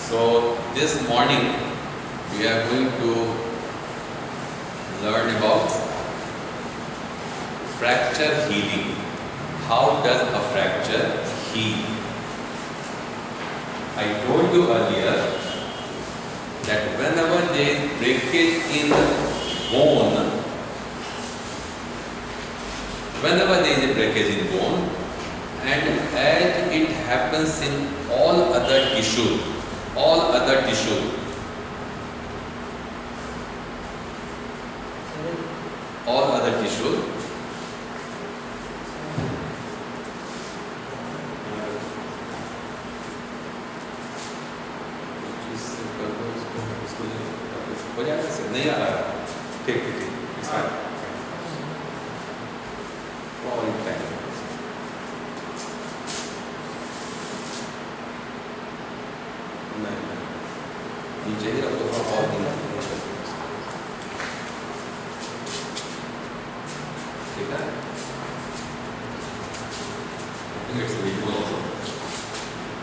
So this morning we are going to learn about fracture healing. How does a fracture heal? I told you earlier that whenever there is breakage in bone, and as it happens in all other tissue, हो जाएगा sir, नहीं आ रहा, ठीक, it's fine. All time. नीचे ही रखो थोड़ा और दिन, ठीक है? It's visible also.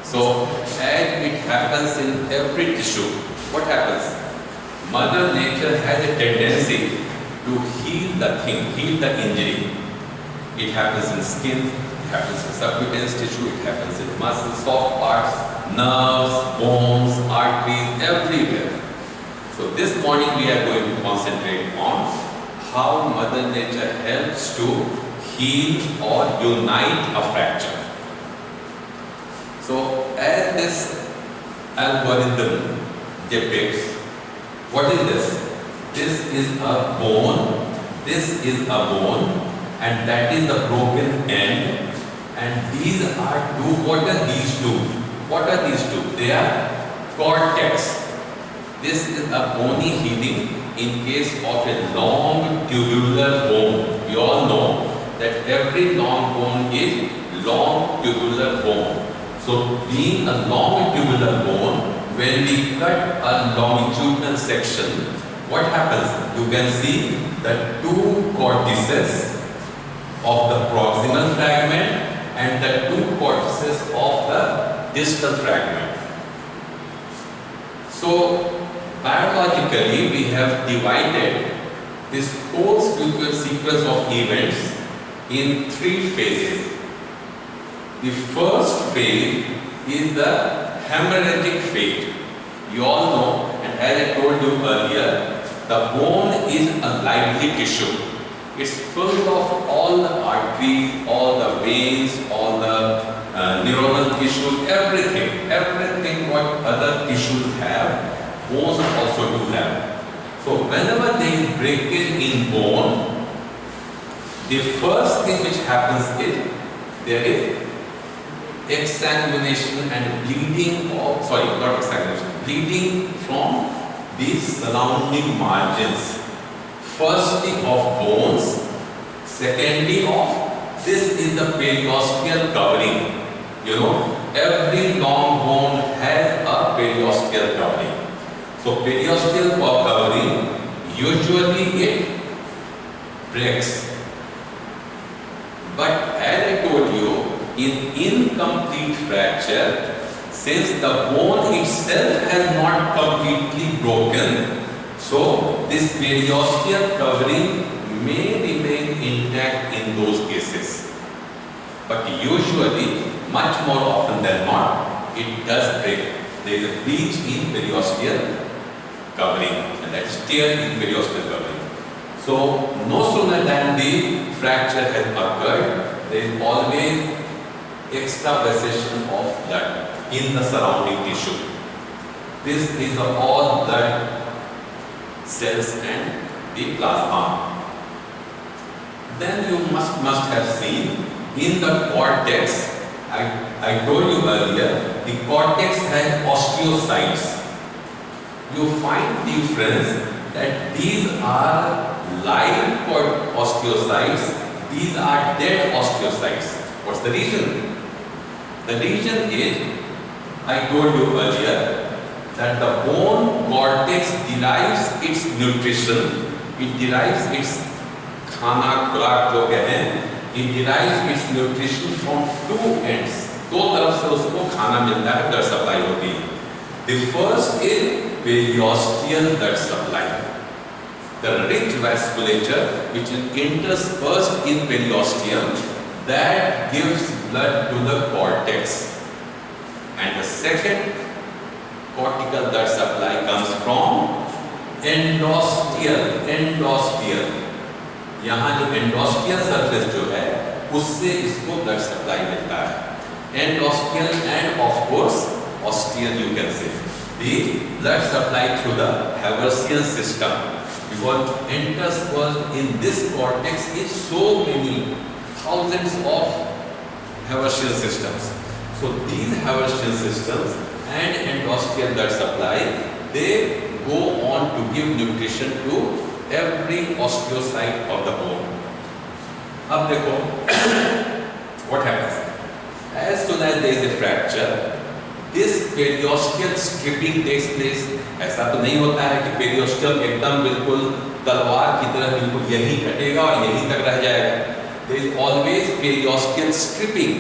So as it happens in every tissue, what happens? Mother Nature has a tendency to heal the injury. It happens in skin, it happens in subcutaneous tissue, it happens in muscles, soft parts, nerves, bones, arteries, everywhere. So this morning we are going to concentrate on how Mother Nature helps to heal or unite a fracture. So as this algorithm depicts, what is this? This is a bone, and that is the broken end, and these are two. What are these two? They are cortex. This is a bony healing in case of a long tubular bone. We all know that every long bone is long tubular bone. So being a long tubular bone, when we cut a longitudinal section, what happens? You can see the two cortices of the proximal fragment and the two cortices of the distal fragment. So biologically we have divided this whole sequence of events in three phases. The first phase is the hemorrhagic phase. You all know, and as I told you earlier, the bone is a lively tissue. It's full of all the arteries, all the veins, all the neuronal tissue, everything what other tissues have, bones also do have. So whenever there is breakage in bone, the first thing which happens is there is exsanguination and bleeding bleeding from the surrounding margins. Firstly of bones, secondly of, this is the periosteal covering. You know, every long bone has a periosteal covering. So periosteal covering, usually it breaks. But as I told you, in incomplete fracture, since the bone itself has not completely broken, so this periosteal covering may remain intact in those cases. But usually, much more often than not, it does break. There is a breach in periosteal covering, and that is tear in periosteal covering. So no sooner than the fracture has occurred, there is always extravasation of blood in the surrounding tissue. This is the all blood cells and the plasma. Then you must have seen in the cortex, I told you earlier, the cortex has osteocytes. You find difference that these are live osteocytes, these are dead osteocytes. What's the reason? The reason is, I told you earlier, that the bone cortex derives its nutrition, it derives its khana खुराक जो कहें, it derives its nutrition from two ends. दो तरफ से उसको खाना मिलता है, blood supply होती है. The first is periosteal blood supply. The rich vasculature which enters first in periosteum, that gives blood to the cortex. And the second cortical blood supply comes from एंडोस्टियल। यहाँ जो एंडोस्टियल सरफेस जो है उससे इसको blood supply मिलता है। Endosteal and of course osteal you can say the blood supply through the Haversian system, because interspersed in this cortex is so many thousands of Haversian systems. So these Haversian systems and endosteal blood supply, they go on to give nutrition to every osteocyte of the bone. अब देखो what happens as soon as there is a fracture, this periosteal stripping takes place. ऐसा तो नहीं होता है कि periosteum एकदम बिल्कुल तलवार की तरह बिल्कुल यहीं कटेगा और यहीं तक रह जाएगा. There is always periosteal stripping.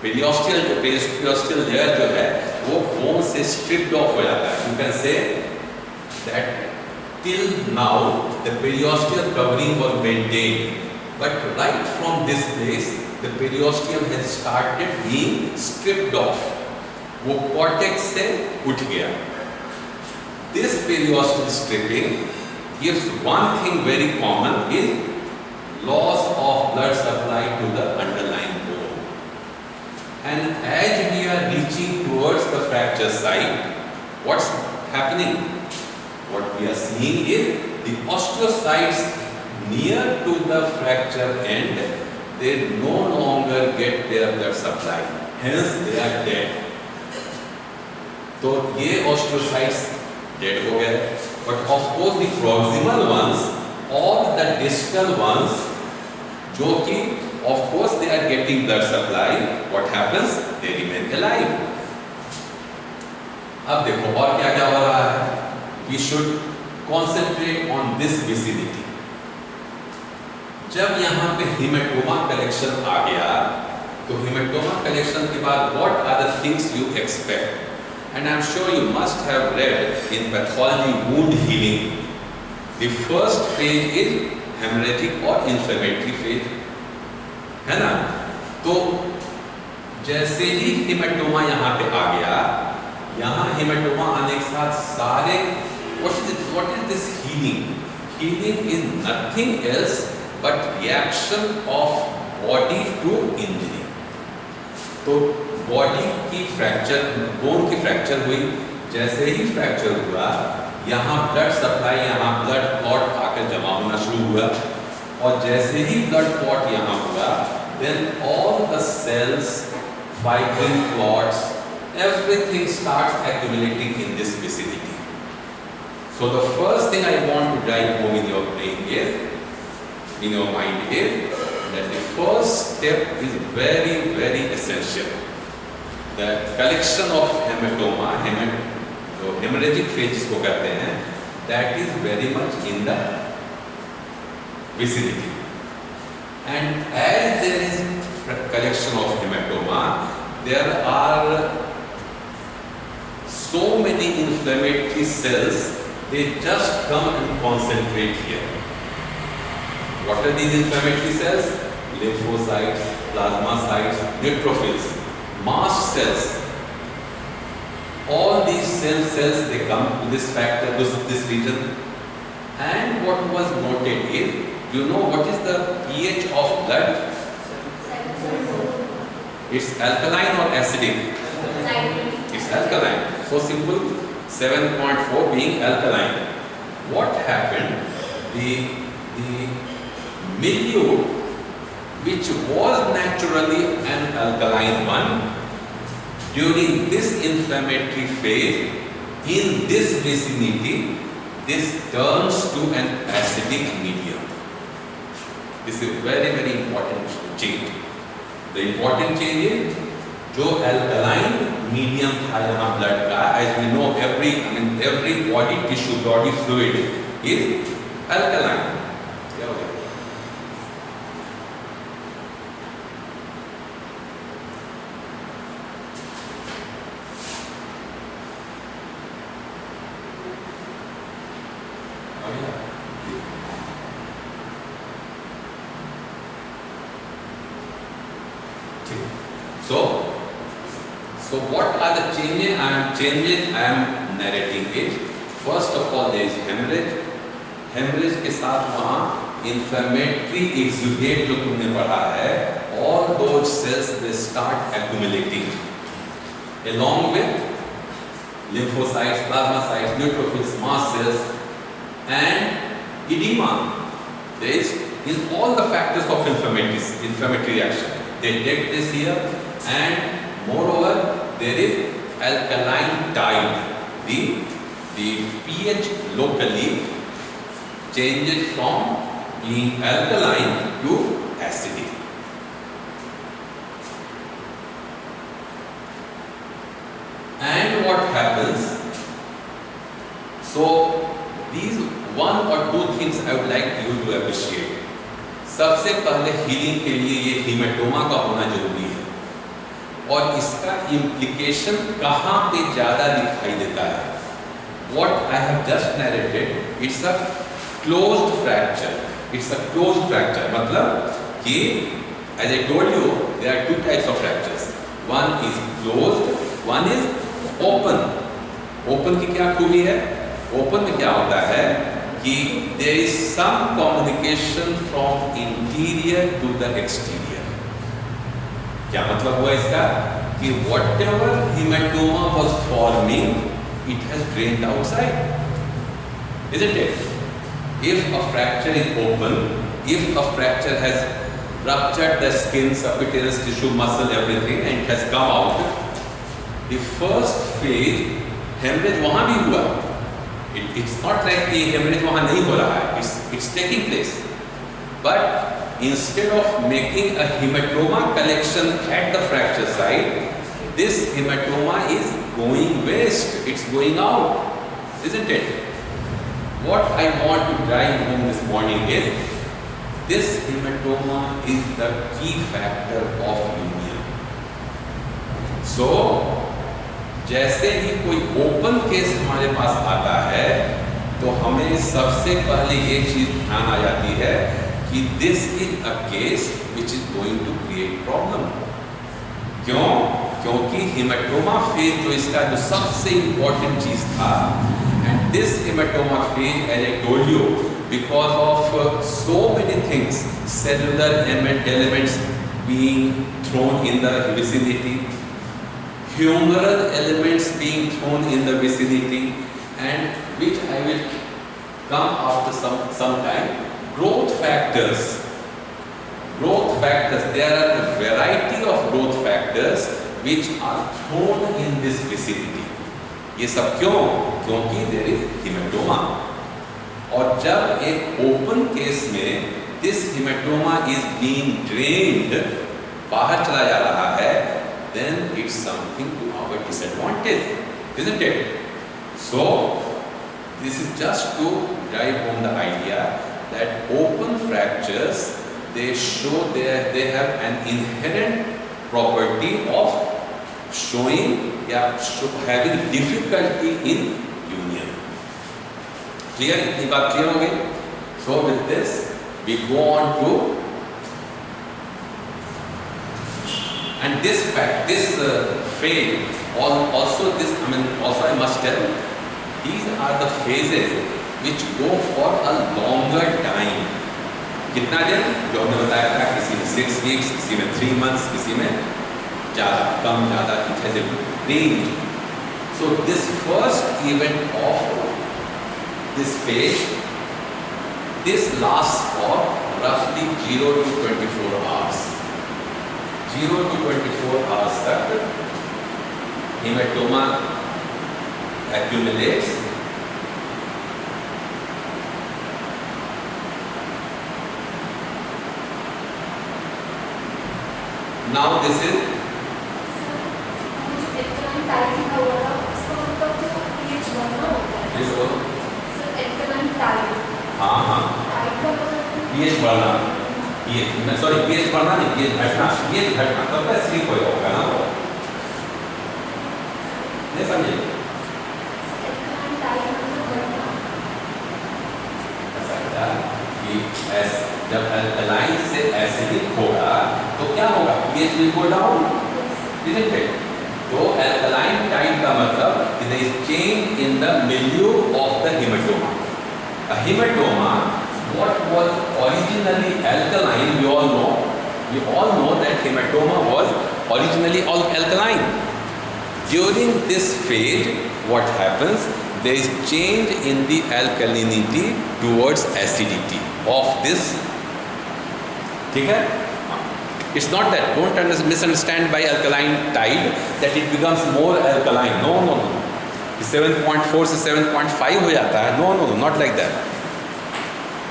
Periosteal layer जो है वो bone से stripped off हो जाता है. You can say that till now the periosteal covering was maintained, but right from this place the periosteum has started being stripped off. वो cortex से उठ गया. This periosteal stripping gives one thing very common, is loss of blood supply to the underlying bone. And as we are reaching towards the fracture site, what's happening? What we are seeing is the osteocytes near to the fracture end, they no longer get their blood supply. Hence they are dead. तो ये osteocytes dead हो गए. But of course the proximal ones or the distal ones, जो कि of course they are getting blood supply, what happens? They remain alive. अब देखो और क्या क्या हो रहा है. We should concentrate on this vicinity. जब यहाँ पे hematoma collection आ गया, तो hematoma collection के बाद what are the things you expect? And I am sure you must have read in pathology wound healing, the first phase is hemorrhagic or inflammatory phase, है ना? तो जैसे ही hematoma यहाँ पे आ गया, यहाँ hematoma आने के साथ सारे what is this healing? Healing is nothing else but reaction of body to injury. तो बॉडी की फ्रैक्चर, बोन की फ्रैक्चर हुई, जैसे ही फ्रैक्चर हुआ यहाँ ब्लड सप्लाई, यहाँ ब्लड क्लॉट आकर जमा होना शुरू हुआ, और जैसे ही ब्लड क्लॉट यहाँ हुआ, then all the cells, fibrin clots, everything starts accumulating in this vicinity. So the first thing I want to drive home in your brain is, in your mind is, that the first step is very, very essential. The collection of hematoma, जो hemorrhagic phase जिसको कहते हैं, that is very much in the vicinity. And as there is collection of hematoma, there are so many inflammatory cells, they just come and concentrate here. What are these inflammatory cells? Lymphocytes, plasmacytes, neutrophils, mast cells. All these cells they come to this factor, this region. And what was noted is, you know what is the pH of blood? It's alkaline or acidic? It's alkaline. So simple, 7.4 being alkaline. What happened? The milieu, which was naturally an alkaline one, during this inflammatory phase, in this vicinity, this turns to an acidic medium. This is very, very important change. The important change is, जो alkaline medium था यहाँ blood का, as we know, every body tissue, body fluid is alkaline. So what are the changes I am narrating it? First of all, there is hemorrhage. Hemorrhage के साथ वहाँ inflammatory exudate जो तुमने पढ़ा है, all those cells they start accumulating, along with lymphocytes, plasmacytes, neutrophils, mast cells, and edema. There is in all the factors of inflammatory reaction. They take this here, and moreover there is alkaline tide. The pH locally changes from being alkaline to acidic. And what happens? So these one or two things I would like you to appreciate. सबसे पहले healing के लिए ये haematoma का होना जरूरी है, और इसका इम्प्लीकेशन कहाँ पे ज़्यादा दिखाई देता है? What I have just narrated, it's a closed fracture. It's a closed fracture. मतलब कि as I told you, there are two types of fractures. One is closed, one is open. Open की क्या खूबी है? Open में क्या होता है कि there is some communication from interior to the exterior. क्या मतलब हुआ इसका? कि whatever hematoma was forming, it has drained outside, isn't it? If a fracture is open, if a fracture has ruptured the skin, subcutaneous tissue, muscle, everything, and it has come out, the first phase hemorrhage वहाँ भी हुआ. It's not like the hemorrhage वहाँ नहीं हो रहा है. It's taking place. But instead of making a hematoma collection at the fracture site, this hematoma is going west. It's going out, isn't it? What I want to drive home this morning is this hematoma is the key factor of union. So जैसे ही कोई open case हमारे पास आता है तो हमें सबसे पहले ये चीज ध्यान आ जाती है कि this is a case which is going to create problem. क्यों? क्योंकि हेमाटोमा फेज जो इसका जो सबसे इंपॉर्टेंट चीज था, and this hematoma phase as I told you because of so many things, cellular elements being thrown in the vicinity, humoral elements being thrown in the vicinity, and which I will come after some time. Growth factors. There are a variety of growth factors which are thrown in this vicinity. ये सब क्यों? क्योंकि there is hematoma. और जब एक open case में this hematoma is being drained, बाहर चला जा रहा है, then it's something to our disadvantage, isn't it? So this is just to drive home the idea that open fractures, they show they have an inherent property of showing having difficulty in union. Clear? इतनी बात clear हो गई? So with this we go on to, and this phase, also I must tell, these are the phases which go for a longer time. कितना दिन? जो हमने बताया था, किसी में 6 weeks, किसी में 3 months, किसी में ज़्यादा, कम ज़्यादा, it has a range. So this first event of this phase, this lasts for roughly 0 to 24 hours. 0 to 24 hours तक hematoma accumulates. Now this is हाँ pH बढ़ना, pH बढ़ना नहीं, pH घटना, तब तो एसिडिक होगा ना वो, नहीं समझे? जब अल्कलाइन से एसिडिक होगा तो क्या होगा? pH will go down, milieu of the hematoma. A hematoma, what was originally alkaline, we all know that hematoma was originally all alkaline. During this phase, what happens? There is change in the alkalinity towards acidity of this. ठीक है? It's not that, don't misunderstand by alkaline tide that it becomes more alkaline. No. 7.4 से 7.5 हो जाता है. No, not like that.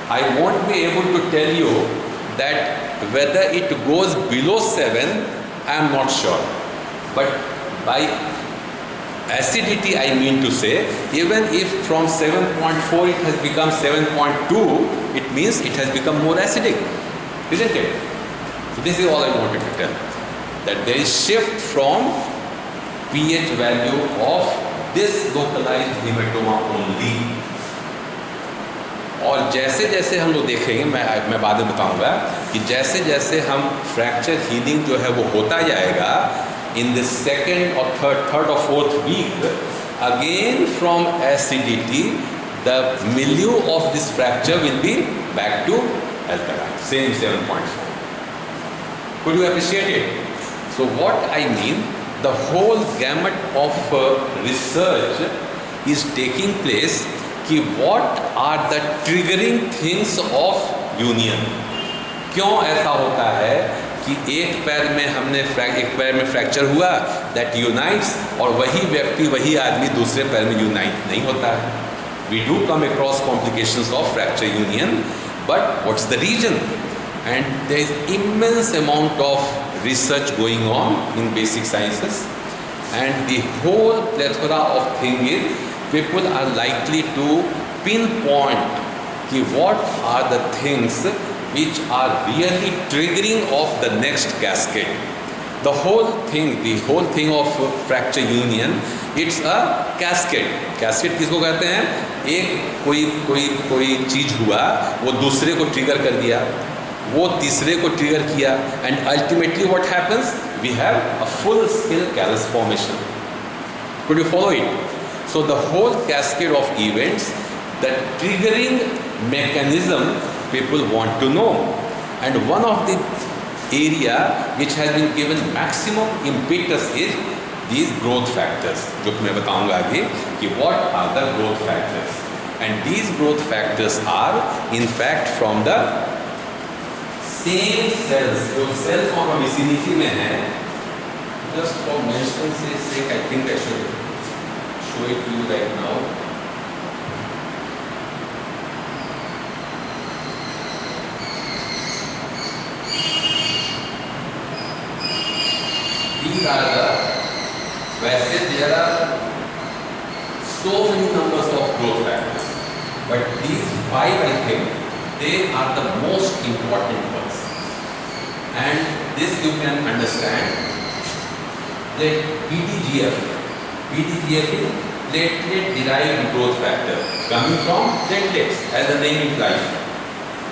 I won't be able to tell you that whether it goes below 7, I am not sure. But by acidity, I mean to say, even if from 7.4 it has become 7.2, it means it has become more acidic, isn't it? So this is all I wanted to tell, that there is shift from pH value of this localized hematoma only. और जैसे जैसे हम लोग देखेंगे, मैं बाद में बताऊंगा कि जैसे जैसे हम फ्रैक्चर हीलिंग जो है वो होता जाएगा, in the second or third or fourth week, again from acidity, the milieu of this fracture will be back to alkaline, same 7.4. Could you appreciate it? So what I mean, the whole gamut of research is taking place कि what are the triggering things of union. क्यों ऐसा होता है कि एक पैर में fracture हुआ, that unites, और वही व्यक्ति वही आदमी दूसरे पैर में यूनाइट नहीं होता है. We do come across complications of fracture union, but what's the reason? And there is immense amount of research going on in basic sciences, and the whole plethora of thing is people are likely to pinpoint कि what are the things which are really triggering of the next cascade. The whole thing of fracture union, it's a cascade. Cascade किसको कहते हैं? एक कोई चीज हुआ, वो दूसरे को ट्रिगर कर दिया, वो तीसरे को ट्रिगर किया, and ultimately what happens? We have a full scale callus formation. Could you follow it? So the whole cascade of events, the triggering mechanism people want to know, and one of the area which has been given maximum impetus is these growth factors, जो मैं बताऊंगा आगे कि what are the growth factors, and these growth factors are in fact from the same cells. जो cells of vicinity में है, just for mentioning sake I think I should show it to you right now. These are वैसे there are so many numbers of growth factors, but these 5 I think they are the most important ones, and this you can understand that PDGF is platelet derived growth factor coming from platelets, as the name implies.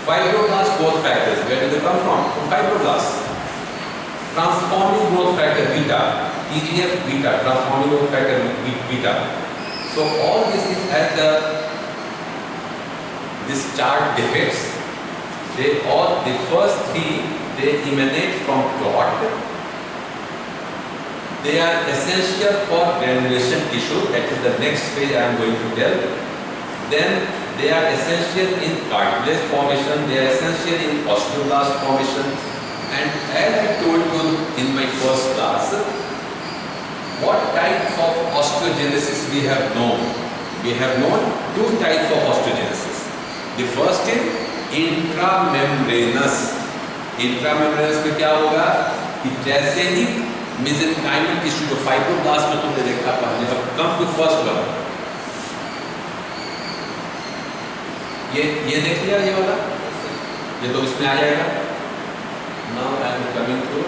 Fibroblast growth factors, where do they come from? From fibroblasts. Transforming growth factor beta, TGF beta, transforming growth factor beta. So all this is as this chart depicts. The first three, they emanate from clot. They are essential for granulation tissue. That is the next phase I am going to tell. Then they are essential in cartilage formation. They are essential in osteoblast formation. And as I told you in my first class, what types of osteogenesis we have known? We have known 2 types of osteogenesis. The first is intramembranous. Intramembranous में क्या होगा कि जैसे ही mesenchymal tissue जो fibroblast में तुमने देखा पहले, अब कम टू फर्स्ट वन, ये देख लिया, ये वाला, ये तो इसमें आ जाएगा. Now I am coming to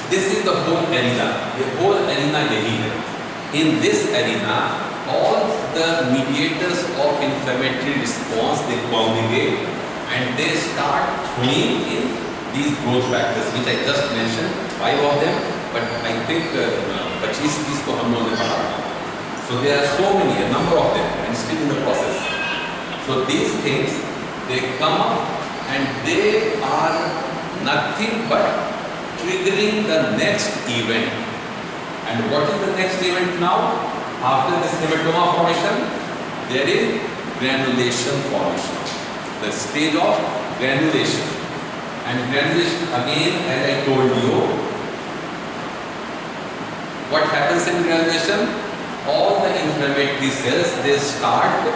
this is the whole arena. The whole arena यही है. In this arena, all the mediators of inflammatory response they congregate, and they start throwing in these growth factors which I just mentioned, 5 of them, but I think 25-30 को हम लोगों ने पढ़ा. So there are so many, a number of them, and still in the process. So these things, they come up and they are nothing but triggering the next event. And what is the next event now? After this hematoma formation, there is granulation formation. The stage of granulation. And granulation, again, as I told you, what happens in granulation? All the inflammatory cells, they start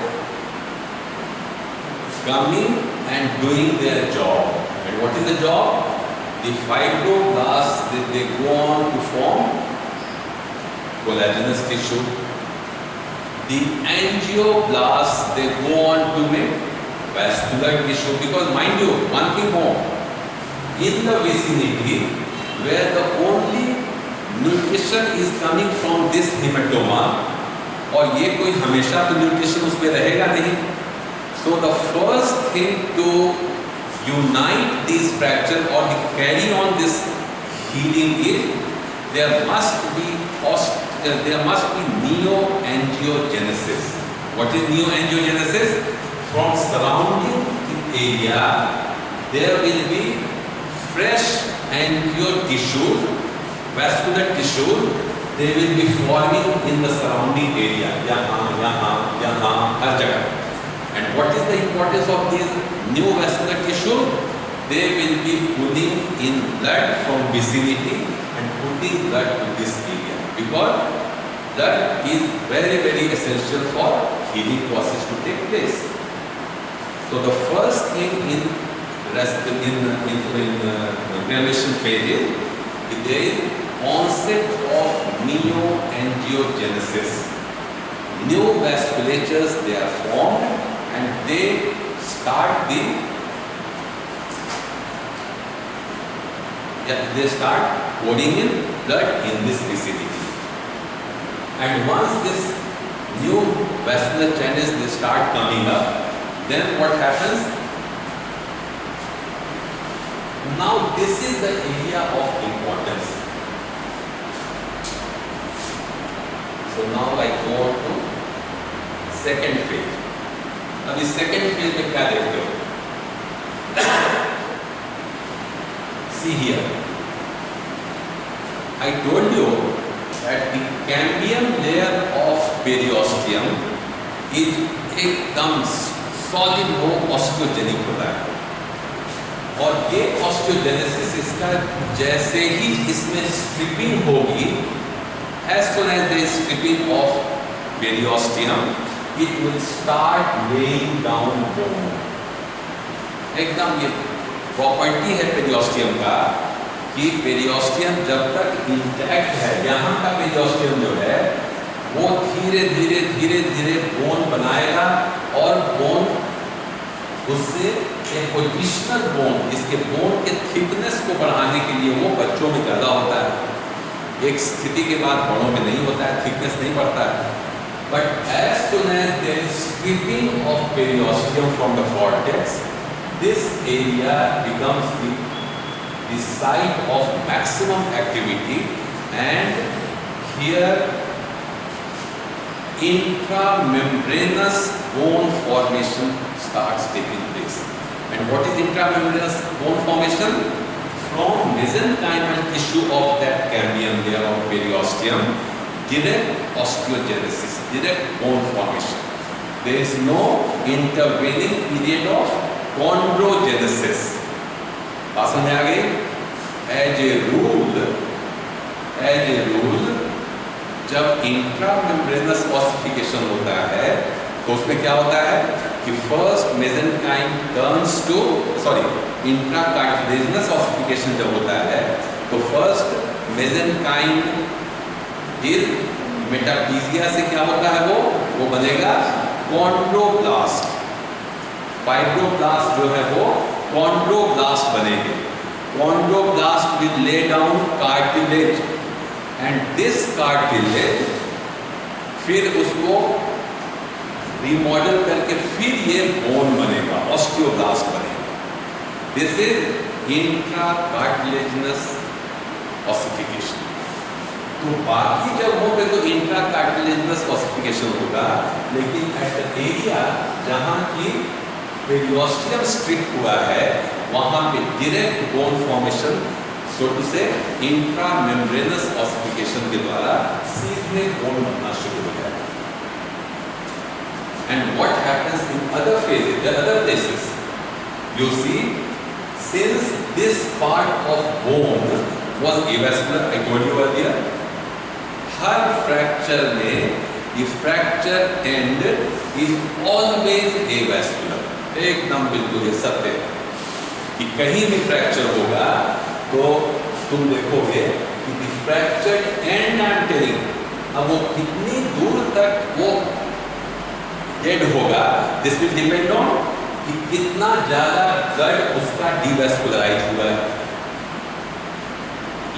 coming and doing their job. And what is the job? The fibroblasts, they go on to form collagenous tissue. The angioblasts, they go on to make vascular tissue. Because mind you, one thing more, in the vicinity where the only nutrition is coming from this hematoma, और ये कोई हमेशा तो nutrition उसमें रहेगा नहीं. So the first thing to unite these fractures or to carry on this healing is there must be neoangiogenesis. What is neoangiogenesis? From surrounding area, there will be fresh angio tissues, vascular tissues. They will be forming in the surrounding area. यहाँ, हर जगह. And what is the importance of these new vascular tissue? They will be pulling in blood from vicinity and putting blood to this area, because blood is very, very essential for healing process to take place. So the first thing in granulation phase is there is onset of neoangiogenesis. New vasculatures, they are formed and they start pouring in blood in this vicinity. And once this new vascular channels, they start coming up, then what happens? Now this is the area of importance. So now I go on to second phase. अब इस second phase में क्या देखते हो? See here. I told you that the cambium layer of periosteum is एकदम solid हो, osteogenic होता है. और ये osteogenesis इसका जैसे ही इसमें stripping होगी, as soon as there is stripping of periosteum, it will start laying down bone. एकदम ये प्रॉपर्टी है पेरियोस्टियम का कि पेरियोस्टियम जब तक इंटैक्ट है, यहाँ का पेरियोस्टियम जो है वो धीरे धीरे बोन बनाएगा और बोन उससे एक पोजिशनल बोन, इसके बोन के थिकनेस को बढ़ाने के लिए वो बच्चों में ज़्यादा होता है. एक स्थिति के बाद बड़ों में नहीं होता है, थिकनेस नहीं बढ़ता है. But as soon as there is stripping of periosteum from the cortex, this area becomes the site of maximum activity, and here intramembranous bone formation starts taking place. And what is intramembranous bone formation? From mesenchymal tissue of that cambium layer of periosteum, direct osteogenesis, direct bone formation. There is no intervening period of chondrogenesis. बात समझ आ गई? As a rule, जब इंट्रामेम्ब्रेनस ossification होता है तो उसमें क्या होता है कि first mesenchyme turns to intracartilaginous ossification जब होता है तो फर्स्ट मेसेंकाइम फिर मेटाप्लीजिया से क्या होता है, वो बनेगा कॉन्ड्रोब्लास्ट. फाइब्रोब्लास्ट जो है वो कॉन्ड्रोब्लास्ट बनेंगे. Chondroblast will lay down cartilage, and this cartilage फिर उसको रिमॉडल करके फिर ये बोन बनेगा, ऑस्टियोब्लास्ट बनेगा. This is intracartilaginous ossification. तो बाकी जब होंगे तो इंट्राकार्टिलेजिनस ऑसिफिकेशन होगा, लेकिन एट द एरिया जहां की पेरियोस्टियम स्ट्रिक्ट हुआ है वहां पे direct bone formation, so to say intramembranous ossification के द्वारा सीधे बोन बनना शुरू हो जाएगा। And what happens in other phases, the other places, you see, since this part of bone was avascular, I told you earlier, हर fracture में ये fracture end is always avascular, एकदम बिल्कुल ये सत्य है कि कहीं भी फ्रैक्चर होगा तो तुम देखोगे कि fracture and I am telling, अब वो कितनी दूर तक वो डेड होगा, दिस विल डिपेंड ऑन कि कितना ज्यादा ब्लड उसका डिवैस्कुलराइज हुआ है।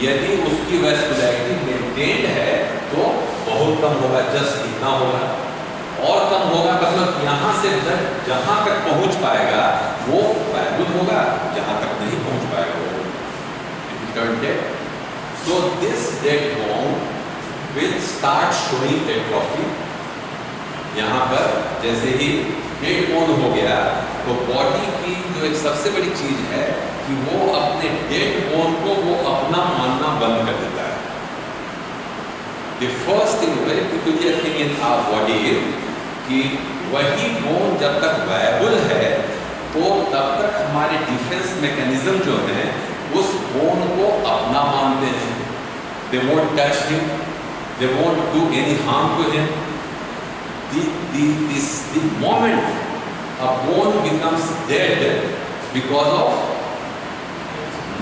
यदि उसकी वैस्कुलैरिटी मेंटेन्ड है तो बहुत कम होगा, जस्ट इतना होगा, और कम होगा मतलब यहाँ से ब्लड जहाँ तक पहुँच पाएगा वो वैल्यूल होगा, जहाँ तक नहीं पहुँच पाएगा वो dead. So this dead bone will start showing atrophy. यहाँ पर जैसे ही डेड बोन हो गया तो बॉडी की जो एक सबसे बड़ी चीज है कि वो अपने डेड बोन को वो अपना मानना बंद कर देता है। The first thing, very peculiar thing in our body is कि वही बोन जब तक वायबल है तो तब तक हमारे डिफेंस मैकेनिज्म जो है उस बोन को अपना मानते हैं। They won't touch him, they won't do any harm to him. The moment a bone becomes dead because of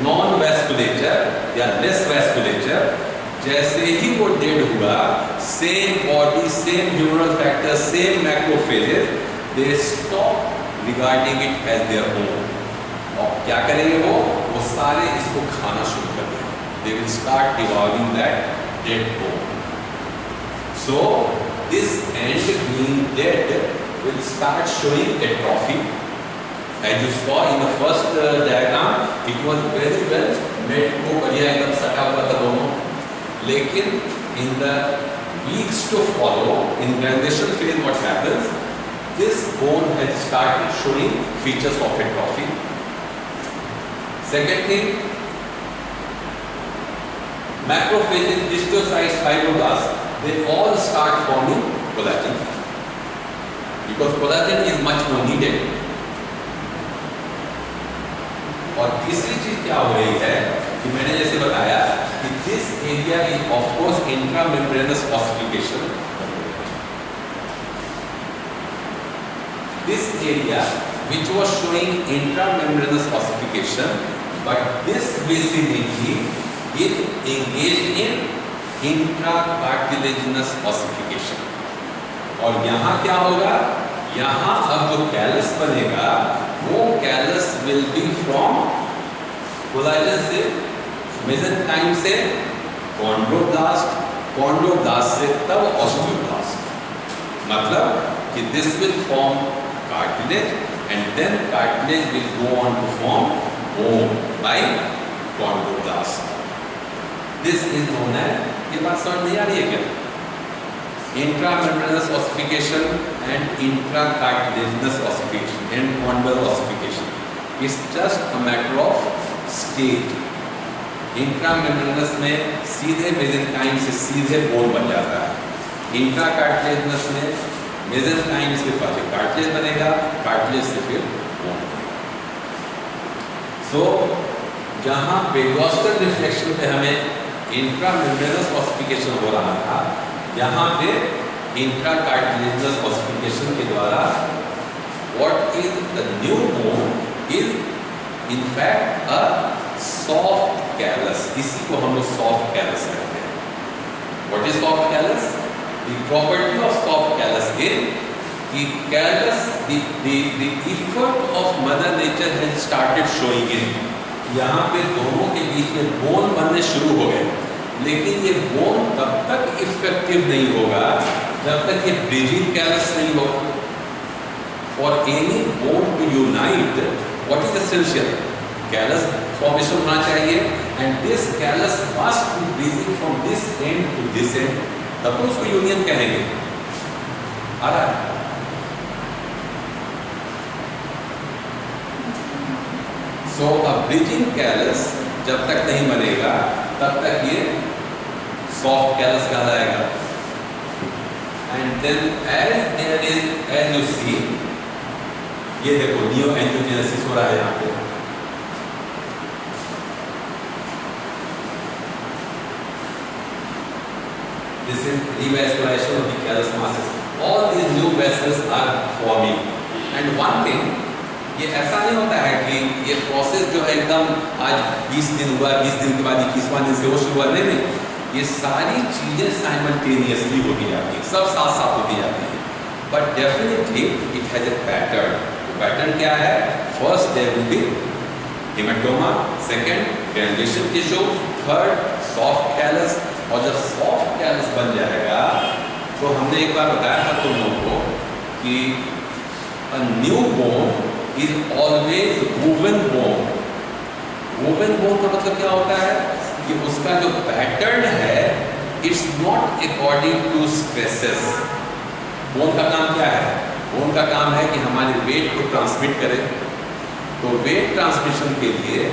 non-vasculature या less vasculature, जैसे ही वो डेड हुआ, same body, same humoral factor, same macrophages, they stop regarding it as their own. और क्या करेंगे वो सारे इसको खाना शुरू कर देंगे। They will start devolving that dead bone. So this end being dead will start showing atrophy. As you saw in the first diagram, it was very well made को बढ़िया एकदम सटा हुआ था दोनों, लेकिन in the weeks to follow, in granulation phase, what happens? This bone has started showing features of atrophy. Second thing, macrophages, histiocytes, fibroblasts, they all start forming collagen. Because collagen is much more needed. और तीसरी चीज क्या हो रही है कि मैंने जैसे बताया कि this area is of course intramembranous ossification. This area which was showing intramembranous ossification, but this vicinity is engaged in intracartilaginous ossification. और यहाँ क्या होगा? यहाँ अब जो कैलस बनेगा वो callus will be from collagen से, मेसेंकाइम से कॉन्ड्रोब्लास्ट, कॉन्ड्रोब्लास्ट से तब ऑस्टियोब्लास्ट। मतलब कि this will form cartilage and then cartilage will go on to form bone by chondroblast. This is known as, ये बात समझ नहीं आ रही है क्या? Intramembranous ossification and intracartilaginous ossification and condylar ossification is just a matter of state. Intramembranous में सीधे mesenchyme से सीधे बोन बन जाता है, इंट्राकार्टिलेजिनस में मेसेंकाइम से पहले कार्टिलेज बनेगा, कार्टिलेज से फिर बोन बनेगा। सो जहाँ पेरियोस्टल रिफ्लेक्शन पे हमें इंट्रामेम्ब्रेनस ऑसिफिकेशन हो रहा था, यहाँ पे इंट्राकार्टिलेजिनस ऑसिफिकेशन के द्वारा what is the new bone is in fact a soft callus. इसी को हम लोग soft callus कहते हैं। What is soft callus? The property of soft callus is कि callus, the effort of mother nature has started showing in. यहाँ पे दोनों के बीच में बोन बनने शुरू हो गए, लेकिन ये बोन तब तक इफेक्टिव नहीं होगा जब तक ये ब्रिजिंग कैलस नहीं होगा। For any bone to unite, what is essential? Callus formation होना चाहिए, and this callus must be bridging from this end to this end, तब तो उसको यूनियन कहेंगे। आ रहा है? सो अ ब्रिजिंग कैलस जब तक नहीं बनेगा तब तक ये सॉफ्ट कैलस कहलाएगा। And then as you see, ये देखो नियो एंजियोजेनेसिस हो रहा है यहाँ पे। This is revascularization of the callus masses. All these new vessels are forming. And one thing, ये ऐसा नहीं होता है कि ये प्रोसेस जो है एकदम आज 20 दिन हुआ, 20 दिन के बाद 21वां दिन से वो शुरू हुआ, नहीं, ये सारी चीजें साइमल्टेनियसली होती जाती हैं, सब साथ साथ होती जाती हैं। But definitely it has a pattern. Pattern क्या है? First there will be hematoma, second granulation tissue, third soft callus. और जब सॉफ्ट कैलस बन जाएगा तो हमने एक बार बताया था तुम लोगों को कि a new bone is always woven bone. Woven bone का मतलब क्या होता है कि उसका जो पैटर्न है it's not according to stresses. Bone का काम क्या है? बोन का काम है कि हमारे वेट को ट्रांसमिट करे। तो वेट ट्रांसमिशन के लिए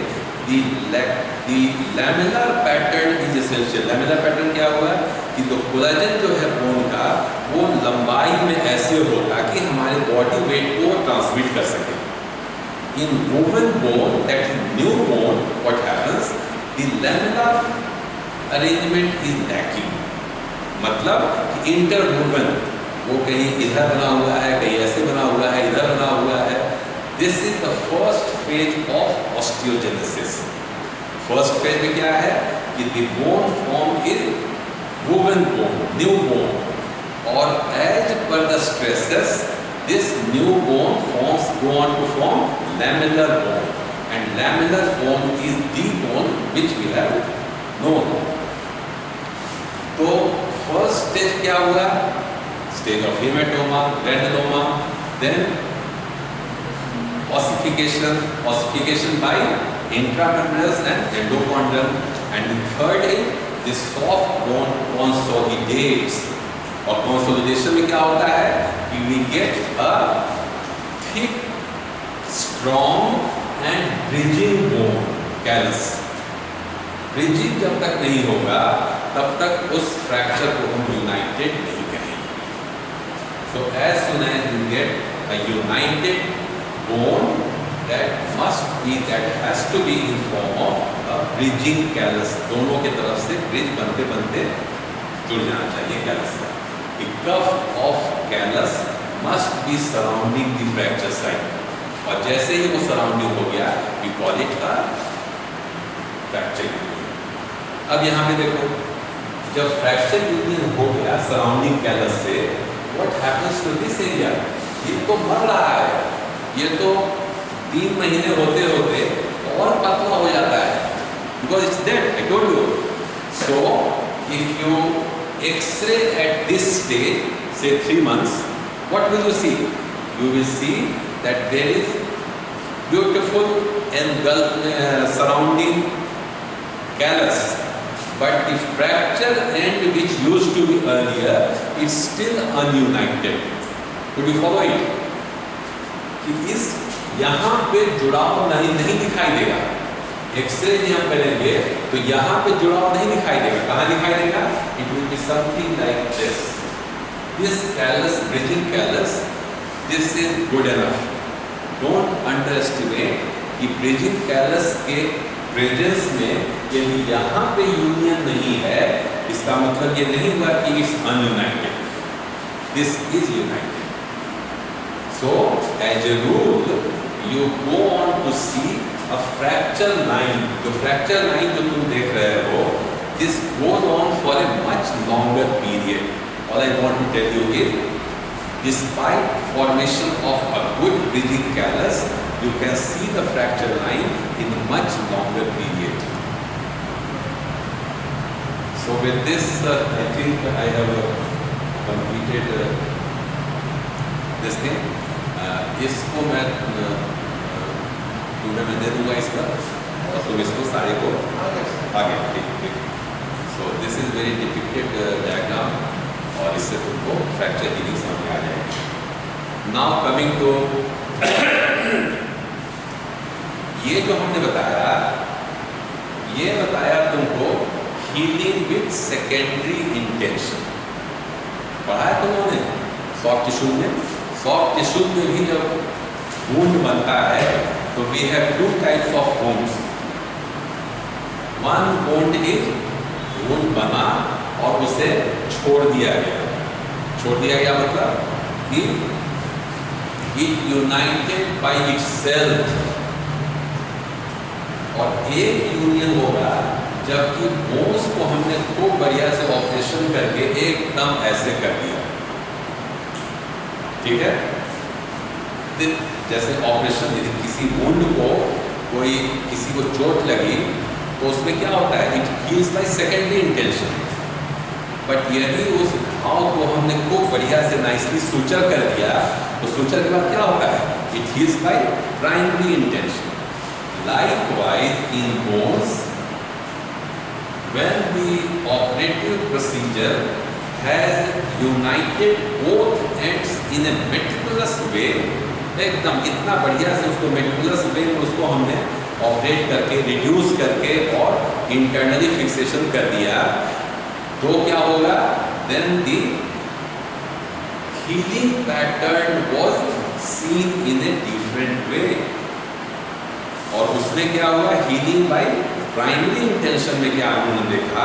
the laminar pattern is essential। laminar pattern क्या हुआ कि तो कोलाजन जो है बोन का वो लंबाई में ऐसे हो ताकि हमारे बॉडी वेट को ट्रांसमिट कर सके। In woven bone, that is new bone, what happens? The laminar arrangement is lacking। मतलब कि interwoven, वो कहीं इधर बना हुआ है, कहीं ऐसे बना हुआ है, इधर बना हुआ है। This is the first phase of osteogenesis। First phase में क्या है कि the bone form is woven bone, new bone, और as per the stresses, this new bone forms go on to form laminar bone, and laminar bone is the bone which we have known। तो first stage क्या हुआ? Stage of hematoma, granuloma, then ossification by intramembranous and endochondral, and the third is the soft bone consolidates। और consolidation में क्या होता है कि we get a thick, strong and bridging bone callus। Bridging जब तक नहीं होगा तब तक उस फ्रैक्चर को हम यूनाइटेड नहीं कहेंगे। So as soon as you get a united bone, that must be, that has to be in form of a bridging callus। दोनों के तरफ से ब्रिज बनते बनते जुड़ जाना चाहिए callus का। The cuff of callus must be surrounding the fracture site, और जैसे ही वो सराउंडिंग हो गया we call it a fracture union। अब यहाँ पे देखो, जब फ्रैक्चर यूनियन हो गया सराउंडिंग कैलस से, what happens to this area? ये तो मर रहा है, ये तो 3 महीने होते होते और पतला हो जाता है, because it's dead, I told you। So if you X-ray at this stage, say 3 months, what will you see? You will see that there is beautiful surrounding callus, but the fracture end which used to be earlier is still ununited। Could you follow it? कि इस यहाँ पे जुड़ाव नहीं दिखाई देगा। X ray जब हम करेंगे तो यहाँ पे जुड़ाव नहीं दिखाई देगा। कहाँ दिखाई देगा? It will be something like this। This callus, bridging callus, this is good enough। Don't underestimate कि bridging callus के प्रेजेंस में यदि यहाँ पे यूनियन नहीं है, इसका मतलब ये नहीं हुआ कि it's ununited. This is united. So as a rule you go on to see a fracture line. जो फ्रैक्चर लाइन जो तुम देख रहे हो, this goes on for a much longer period. All I want to tell you is despite formation of a good bridging callus, you can see the fracture line in a much longer period। So with this I think I have completed this thing। इसको मैं तुम्हें मैं दे दूंगा इस पर और तुम इसको सारे को आगे ठीक। So this is very depicted diagram और इससे तुमको फ्रैक्चर हीलिंग समझ में आ जाएगा। नाउ कमिंग टू ये जो हमने बताया, ये बताया तुमको हीलिंग विथ सेकेंडरी इंटेंशन। पढ़ा है तुम लोगों ने सॉफ्ट टिश्यू में? सॉफ्ट टिश्यू में भी जब वुंड बनता है तो we have two types of wounds. One wound is wound बना और उसे छोड़ दिया गया। छोड़ दिया गया मतलब कि इट यूनाइटेड बाय इटसेल्फ। और एक यूनियन होगा जबकि बोन्स को हमने खूब बढ़िया से ऑपरेशन करके एकदम ऐसे कर दिया, ठीक है। जैसे ऑपरेशन यदि किसी वुंड को कोई किसी को चोट लगी तो उसमें क्या होता है, it heels by secondary intention. But यदि उस घाव को हमने खूब बढ़िया से नाइसली सुचर कर दिया तो सुचर के बाद क्या होता है, it heels by primary intention. Likewise in bones, when the operative procedure has united both ends in a meticulous way, एकदम इतना बढ़िया से उसको meticulous way में उसको हमने ऑपरेट करके रिड्यूस करके और इंटरनली फिक्सेशन कर दिया, तो क्या होगा, then the healing pattern was seen in a different way। और उसमें क्या हुआ, हीलिंग बाय प्राइमरी इंटेंशन में क्या उन्होंने देखा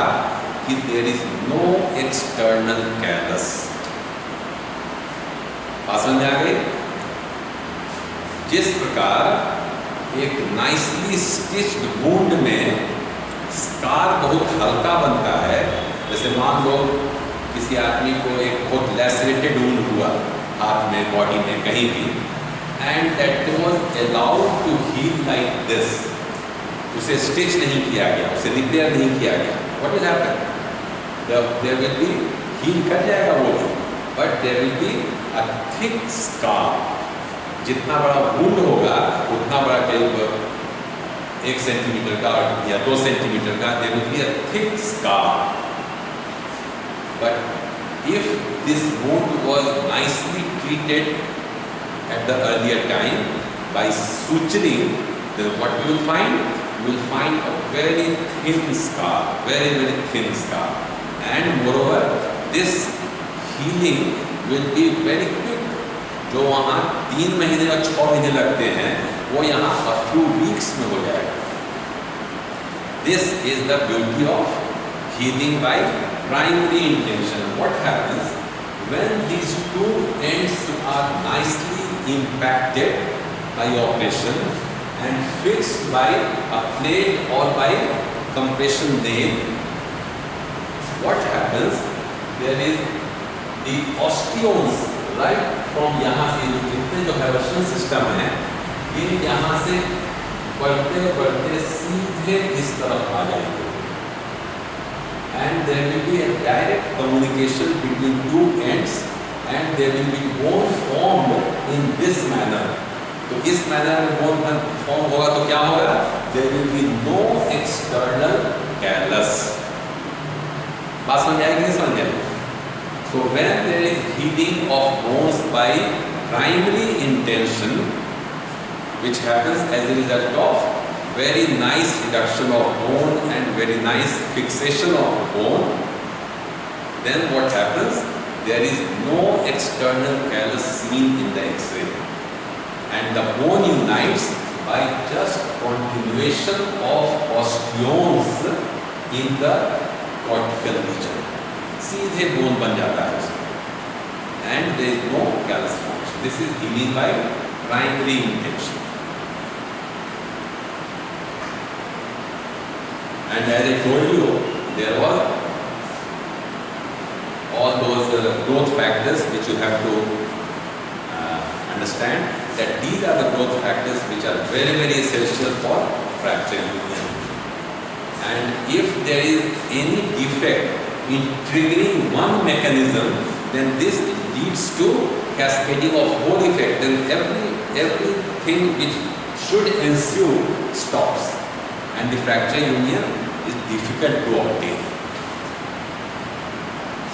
कि there is no external callus. बात समझ आ गई? जिस प्रकार एक नाइसली स्टिच्ड वुंड में स्कार बहुत हल्का बनता है, जैसे मान लो किसी आदमी को एक बहुत लैसरेटेड वुंड हुआ हाथ में, बॉडी में, कहीं भी, and that was allowed to heal like this, उसे स्टिच नहीं किया गया, उसे रिपेयर नहीं किया गया, what will happen? There will be, heal कर जाएगा वो, but there will be a thick scar। जितना बड़ा वुंड होगा उतना बड़ा, करीब 1 सेंटीमीटर का या 2 सेंटीमीटर का, there will be a thick scar। But if this wound was nicely treated at the earlier time by suturing, then what you will find? You will find a very thin scar, very thin scar, and moreover this healing will be very quick। जो वहाँ 3 महीने और 6 महीने लगते हैं वो यहाँ a few weeks में हो जाएगा। This is the beauty of healing by primary intention। What happens when these two ends are nicely impacted by operation and fixed by a plate or by compression nail? What happens? There is the osteons right from यहाँ से जितने जो हाइब्रेशन system है ये यहाँ से बढ़ते बढ़ते सीधे इस तरफ आ जाएंगे, and there will be a direct communication between two ends and there will be bone formed in this manner। तो इस manner में bone form होगा तो क्या होगा, there will be no external callus। बात समझ आएगी नहीं समझ आएगी? So when there is healing of bones by primary intention, which happens as a result of very nice reduction of bone and very nice fixation of bone, then what happens? There is no external callus seen in the X-ray, and the bone unites by just continuation of osteons in the cortical region। सीधे bone बन जाता है उसमें, and there is no callus formation। This is healing by primary intention। And as I told you, there were all those growth factors which you have to understand that these are the growth factors which are very essential for fracture union। And if there is any defect in triggering one mechanism, then this leads to cascading of whole effect, then everything which should ensue stops and the fracture union is difficult to obtain.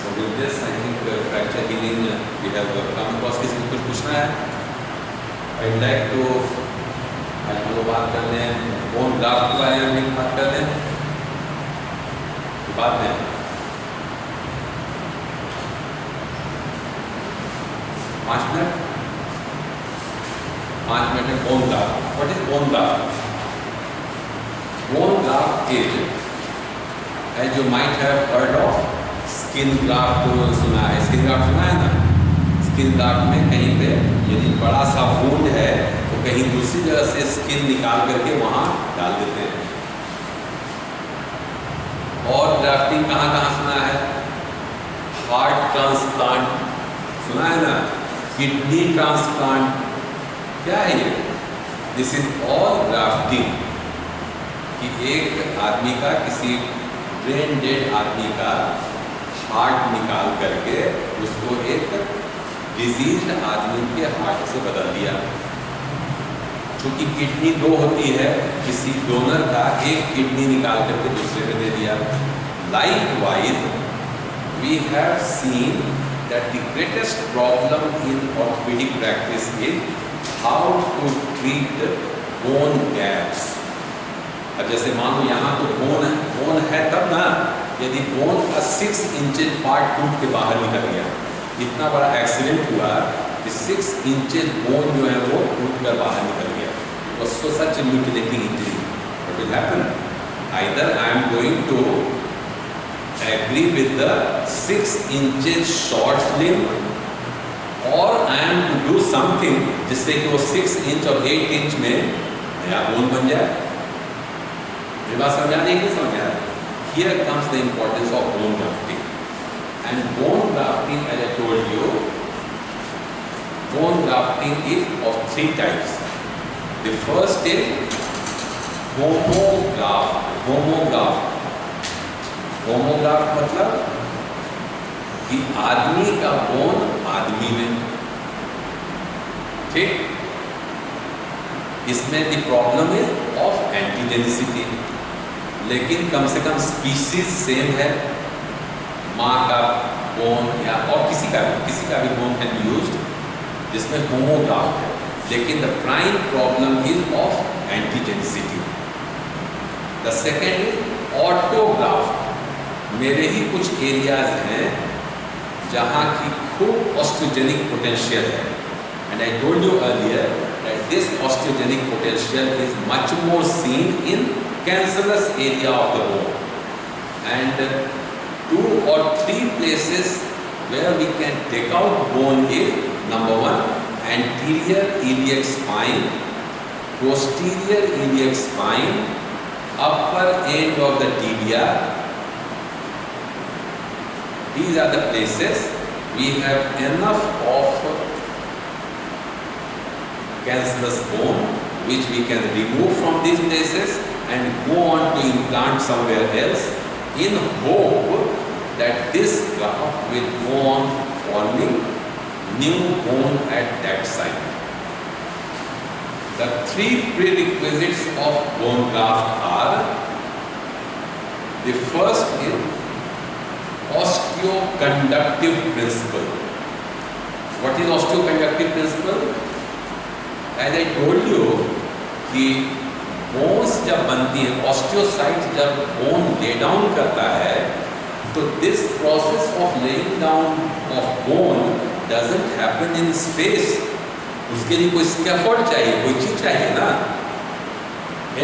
So with this I think fracture healing we have come across. किसी को कुछ पूछना है? I'd like to आज हम लोग बात कर लें बोन ग्राफ्ट के बारे में बात कर लें बाद में 5 मिनट में bone graft. What is bone graft? Bone graft is, as you might have heard of, skin graft सुना है. Skin graft सुना है ना? Skin graft में कहीं पे यदि बड़ा सा wound है तो कहीं दूसरी जगह से skin निकाल करके वहाँ डाल देते हैं. और ग्राफ्टिंग कहाँ सुना है? हार्ट ट्रांसप्लांट सुना है ना? Kidney transplant. क्या है ये? This is all grafting. कि एक आदमी का किसी ब्रेन डेड आदमी का हार्ट निकाल करके उसको एक डिजीज्ड आदमी के हार्ट से बदल दिया. क्योंकि किडनी 2 होती है, किसी डोनर का एक किडनी निकाल करके दूसरे को दे दिया. Likewise, we have seen that the greatest problem in orthopedic practice is how to treat bone gaps. अब जैसे मान लो यहाँ तो बोन है तब ना, यदि बोन का 6 इंचेस पार्ट टूट के बाहर निकल गया, इतना बड़ा एक्सीडेंट हुआ कि 6 इंचेस बोन जो है वो टूट कर बाहर निकल गया. So such a mutilating injury. What will happen? Either I am going to agree with the 6 inches short limb, or I am to do something जिससे कि वो 6 इंच और 8 इंच में नया बोन बन जाए. मेरी बात समझ आ रही है कि समझ आ रही है? Here comes the importance of bone grafting. And bone grafting, as I told you, bone grafting is of 3 types. The first is homograft. होमोग्राफ्ट मतलब कि आदमी का बोन आदमी में. ठीक. इसमें the problem is of antigenicity, लेकिन कम से कम स्पीसीज सेम है. माँ का बोन या और किसी का भी बोन कैन बी यूज्ड जिसमें होमोग्राफ्ट है, लेकिन the prime problem is of antigenicity. The second is autographed. मेरे ही कुछ एरियाज हैं जहाँ की खूब ऑस्टियोजेनिक पोटेंशियल है, and I told you earlier that this osteogenic potential is much more seen in cancerous area of the bone. And 2 or 3 places where we can take out bone is, number 1, anterior iliac spine, posterior iliac spine, upper end of the tibia. These are the places we have enough of cancerous bone which we can remove from these places and go on to implant somewhere else in hope that this graft will go on forming new bone at that site. The 3 prerequisites of bone graft are: the first is osteoconductive principle. What is osteoconductive principle? As I told you कि bones जब बनती है, osteocyte जब bone lay down करता है, तो this process of laying down of bone doesn't happen in space. उसके लिए कोई स्कैफोल्ड चाहिए, कोई चीज चाहिए ना.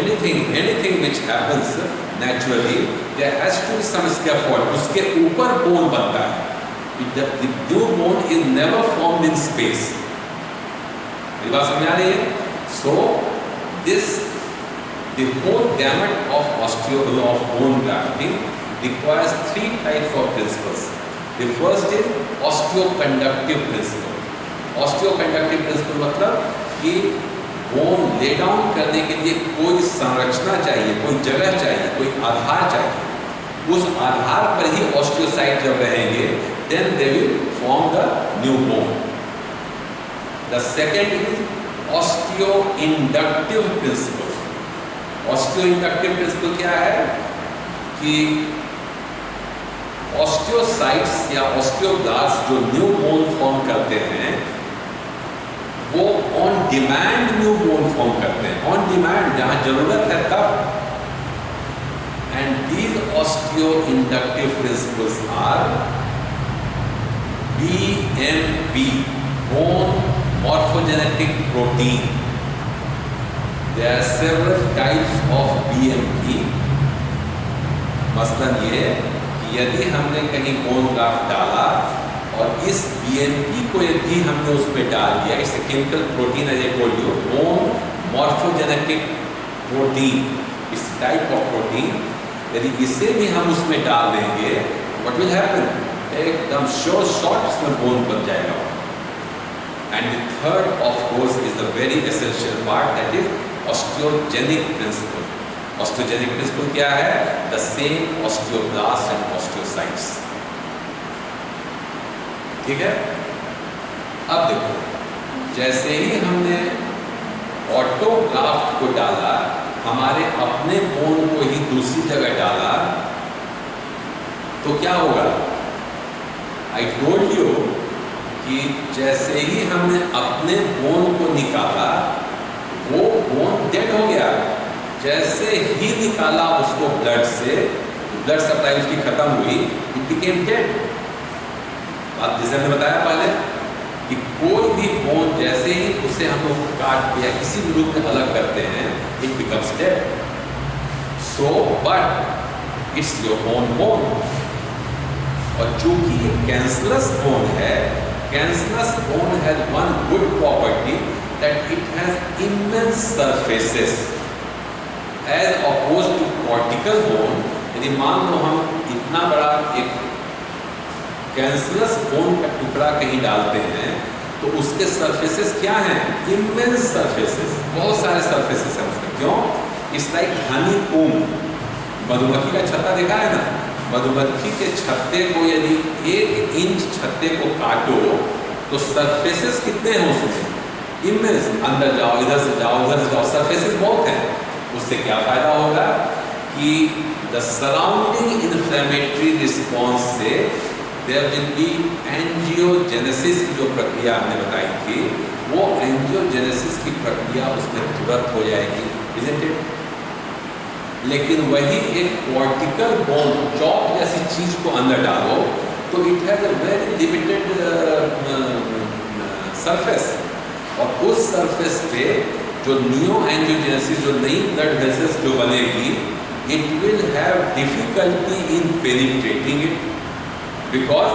Anything which happens naturally there has to be some scaffold. उसके ऊपर बोन बनता है. The new bone is never formed in space. मेरी बात समझ आ रही है? So this the whole gamut of bone grafting requires 3 types of principles. The first is osteoconductive principle. Osteoconductive principle मतलब कि बोन ले डाउन करने के लिए कोई संरचना चाहिए, कोई जगह चाहिए, कोई आधार चाहिए. उस आधार पर ही ऑस्टियोसाइट जब रहेंगे, then they will form the new bone. The second is osteo inductive principle. Osteo inductive principle क्या है कि ऑस्टियोसाइट्स या ऑस्टियोब्लास्ट जो न्यू बोन फॉर्म करते हैं वो on demand new bone form करते हैं, ऑन डिमांड, जहां जरूरत है तब। And these osteo inductive principles are BMP, bone morphogenetic protein. There are several types of BMP. मसलन ये कि यदि हमने कहीं बोन ग्राफ्ट डाला और इस BMP को यदि हमने उस पर डाल दिया, इस chemical protein as a told you, bone morphogenetic protein, इस टाइप ऑफ प्रोटीन, यदि इसे भी हम उसमें डाल देंगे, व्हाट विल हैपन? एकदम श्योर शॉर्ट इसमें बोन बन जाएगा। And the third of course is the very essential part, that is osteogenic principle. Osteogenic principle क्या है? The same osteoblast and osteocytes. ठीक है। अब देखो, जैसे ही हमने ऑटोग्राफ्ट को डाला, हमारे अपने बोन को ही दूसरी जगह डाला, तो क्या होगा? आई टोल्ड यू कि जैसे ही हमने अपने बोन को निकाला, वो बोन डेड हो गया। जैसे ही निकाला उसको ब्लड से, ब्लड सप्लाई उसकी खत्म हुई, इट बिकेम डेड। अब जैसे हमने बताया पहले कि कोई भी बोन जैसे ही उसे हम लोग काट के या किसी भी रूप में अलग करते हैं, it becomes dead. So but it's your own bone. और चूंकि ये कैंसरस बोन है, cancerous bone has one good property, that it has immense surfaces as opposed to cortical bone. यदि मान लो हम इतना बड़ा एक कैंसरस बोन का टुकड़ा कहीं डालते हैं, तो उसके सरफेसेस क्या हैं? इमेंस सरफेसेस, बहुत सारे सरफेसेस हैं उसमें। क्यों? It's like honeycomb. मधुमक्खी का छत्ता देखा है ना? मधुमक्खी के छत्ते को यदि 1 इंच छत्ते को काटो तो सरफेसेस कितने हैं उसमें? इमेंस। अंदर जाओ, इधर से जाओ, उधर से जाओ, सरफेसेस बहुत हैं। उससे क्या फायदा होगा कि द सराउंडिंग इन्फ्लेमेटरी रिस्पॉन्स से देयर विल बी एंजियोजेनेसिस की जो प्रक्रिया हमने बताई थी, वो एंजियोजेनेसिस की प्रक्रिया उसमें तुरंत हो जाएगी, इज़न्ट इट? लेकिन वही एक कॉर्टिकल बोन, चॉप जैसी चीज को अंदर डालो तो it has a very limited surface, और उस सरफेस पे जो नियो एंजियोजेनेसिस, जो नई ब्लड वेसल्स जो बनेगी, it will have difficulty in penetrating it, because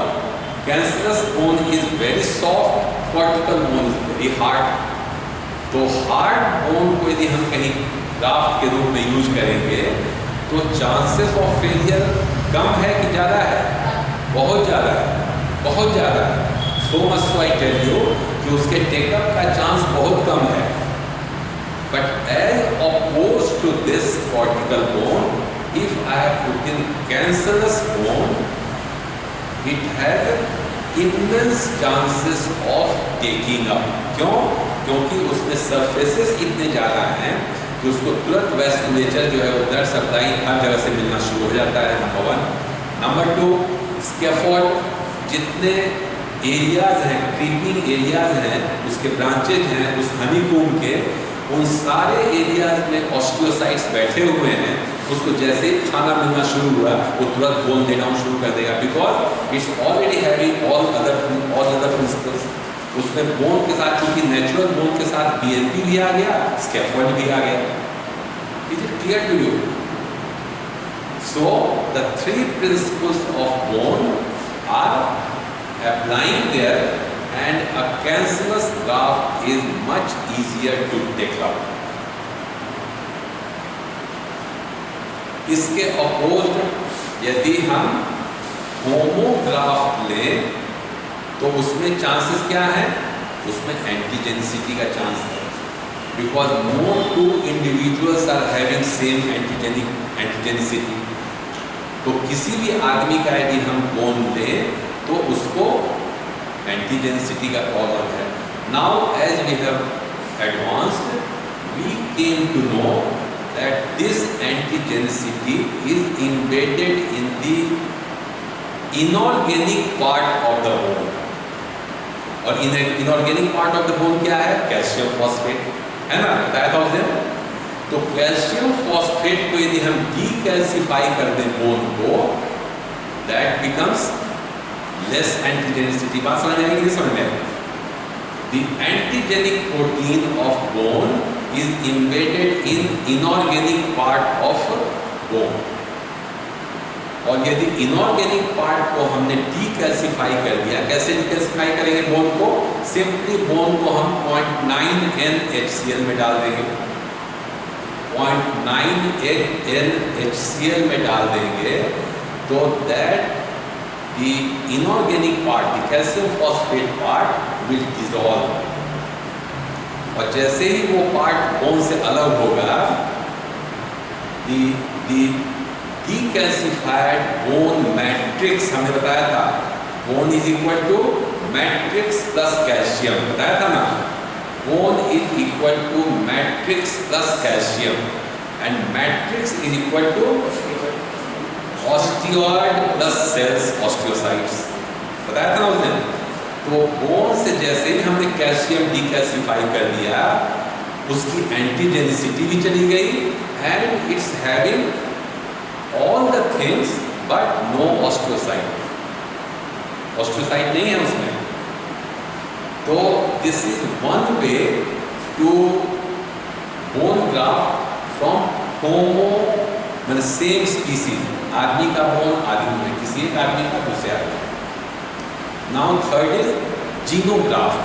cancerous bone is very soft, cortical bone is very hard. तो हार्ड बोन को यदि हम कहीं ग्राफ्ट के रूप में यूज करेंगे तो चांसेस ऑफ फेलियर कम है कि ज़्यादा है? बहुत ज़्यादा है, बहुत ज़्यादा है। So much so I tell you कि उसके टेकअप का चांस बहुत कम है। But as oppose to this cortical bone, if I have put in cancerous bone, it has immense chances of taking up. क्यों? क्योंकि उसमें सरफेसेस इतने ज़्यादा हैं कि उसको तुरंत वैस्कुलेचर जो है वो ब्लड सप्लाई हर जगह से मिलना शुरू हो जाता है, नंबर 1। नंबर 2, स्कैफोल्ड, जितने एरियाज हैं, क्रीपिंग एरियाज हैं, उसके ब्रांचेज हैं उस हनीकॉम्ब के, उन सारे एरियाज में ऑस्टियोसाइट्स बैठे हुए हैं। उसको जैसे ही खाना मिलना शुरू हुआ, वो तुरंत बोन डे डाउन शुरू कर देगा, because it's already having all other principles. उसमें बोन के साथ, क्योंकि नेचुरल बोन के साथ BMP भी आ गया, स्कैफोल्ड भी आ गया। Is it clear to you? So the 3 principles of bone are applying there, and a cancerous graft is much easier to take up. इसके अपोजिट यदि हम होमोग्राफ्ट लें तो उसमें चांसेस क्या है? उसमें एंटीजेनिसिटी का चांस है, because no 2 individuals are having same antigenicity. तो किसी भी आदमी का यदि हम बोन लें तो उसको एंटीजेनिसिटी का प्रॉब्लम है। Now as we have advanced, we came to know that this antigenicity is embedded in the inorganic part of the bone. और inorganic part of the bone क्या है? कैल्शियम फॉस्फेट, है ना, बताया था उसने। तो कैल्शियम फॉस्फेट को यदि हम डीकैल्सिफाई कर दें बोन को, that becomes less antigenicity। बात समझ आएगी नहीं समझ में आएगी? The antigenic protein of bone is embedded in inorganic part of bone। और यदि इनऑर्गेनिक पार्ट को हमने डीकैल्सिफाई कर दिया, कैसे डीकैल्सिफाई करेंगे बोन को? सिंपली बोन को हम 0.9 NaHCl में डाल देंगे, 0.9 NaHCl में डाल देंगे, तो that the inorganic part, the calcium phosphate part will dissolve. और जैसे ही वो पार्ट बोन से अलग होगा, द decalcified bone matrix, हमने बताया था bone is equal to matrix plus calcium, बताया था ना, bone is equal to matrix plus calcium and matrix is equal to osteoid plus cells, osteocytes, बताया था ना उसने। तो bone से जैसे ही हमने कैल्शियम डीकैल्सिफाई कर दिया, उसकी एंटीजेनिसिटी भी चली गई and it's having all the things but no osteocyte, osteocyte नहीं है उसमें। तो this is one way to bone graft from homo, मतलब same species, आदमी का बोन आदमी में, किसी एक आदमी का दूसरे आदमी। Now third is जीनोग्राफ्ट,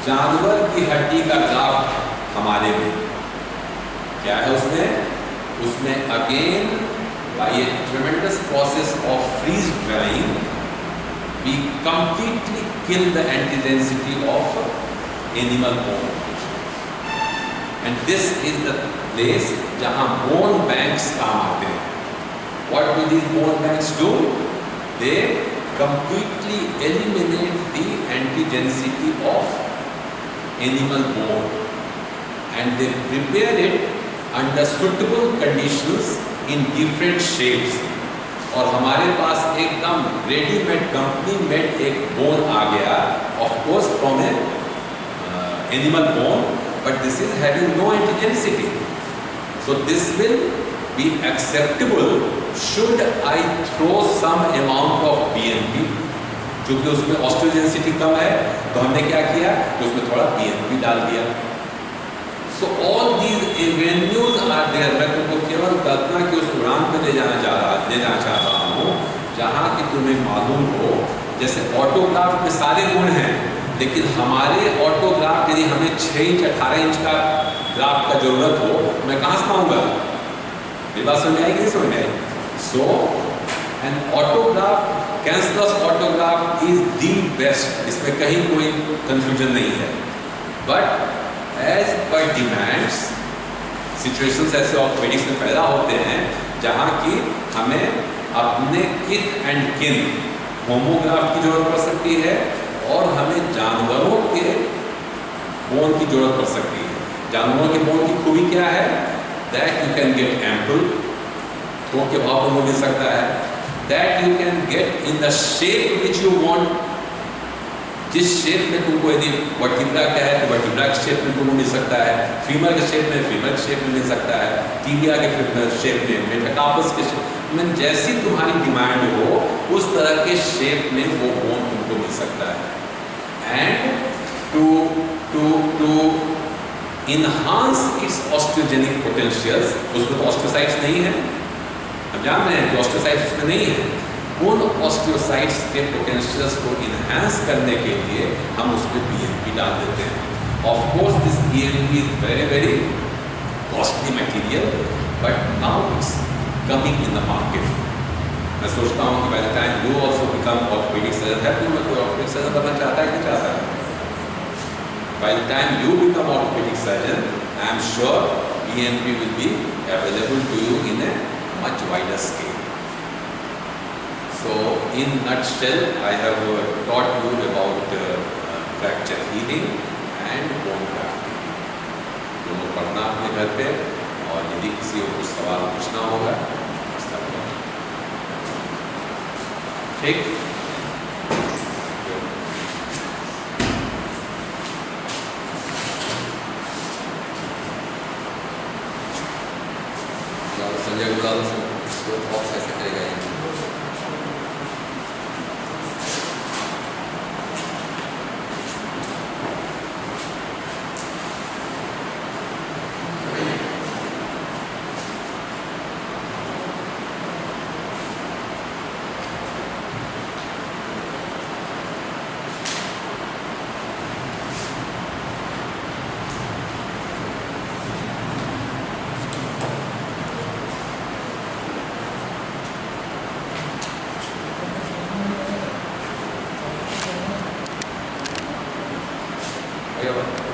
जानवर की हड्डी का ग्राफ्ट हमारे में क्या है उसमें? उसमें again by a tremendous process of freeze drying we completely kill the antigenicity of animal bone, and this is the place जहाँ bone banks काम आते हैं। What do these bone banks do? They completely eliminate the antigenicity of animal bone and they prepare it under suitable conditions in different shapes। और हमारे पास एकदम readymade company made एक bone आ गया, of course from a animal bone, but this is having no antigenicity, so this will be acceptable should I throw some amount of BNP। क्योंकि उसमें ऑस्टियोजेनिसिटी कम है, तो हमने क्या किया कि उसमें थोड़ा BNP डाल दिया। So all these avenues are there। मैं तुमको केवल कल्पना की उस उड़ान पे ले जाना चाह रहा हूँ जहाँ कि तुम्हें मालूम हो, जैसे ऑटोग्राफ में सारे गुण हैं, लेकिन हमारे ऑटोग्राफ यदि हमें 6 इंच 18 इंच का ग्राफ का जरूरत हो, मैं कहाँ से पाऊँगा? ये बात समझ आएगी नहीं समझ आएगी? So an autograph, cancerous autograph is the best, इसमें कहीं कोई कंफ्यूजन नहीं है। But as per demands situations ऐसे ऑर्थोपेडिक्स में पैदा होते हैं जहाँ की हमें अपने किथ एंड किन होमोग्राफ की जरूरत पड़ सकती है और हमें जानवरों के बोन की जरूरत पड़ सकती है। जानवरों के बोन की खूबी क्या है? That you can get ample, थोक के भाव में मिल सकता है, that you can get in the shape which you want, जिस शेप में तुमको यदि वर्टिब्रा का है तो वर्टिब्रा के शेप में तुमको मिल सकता है, फीमर के शेप में फीमर के शेप में मिल सकता है, टीबिया के शेप में, मेटाकार्पस के शेप में, जैसी तुम्हारी डिमांड हो उस तरह के शेप में वो बोन तुमको मिल सकता है। And to enhance its osteogenic potentials, उसमें तो ऑस्टियोसाइट्स नहीं है, हम जान रहे हैं कि ऑस्टियोसाइट्स उसमें नहीं है, उन ऑस्टियोसाइट्स के पोटेंशियल्स को इनहांस करने के लिए हम उसमें BNP डाल देते हैं। Of course this BNP is very very costly material, but now it's coming in the market. मैं सोचता हूँ कि bye the time you also become orthopaedic surgeon, है तुम कोई ऑर्थोपेडिक सर्जन बनना चाहता है कि चाहता है? By the time you become orthopaedic surgeon, I am sure BNP will be available to you in a much wider scale. So in nutshell, I have taught you about fracture healing and bone grafting. पढ़ना अपने घर पे, और यदि किसी को कुछ सवाल पूछना होगा ठीक। संजय बुला दो, बॉक्स ऐसे करेगा ये। आगे बढ़ो।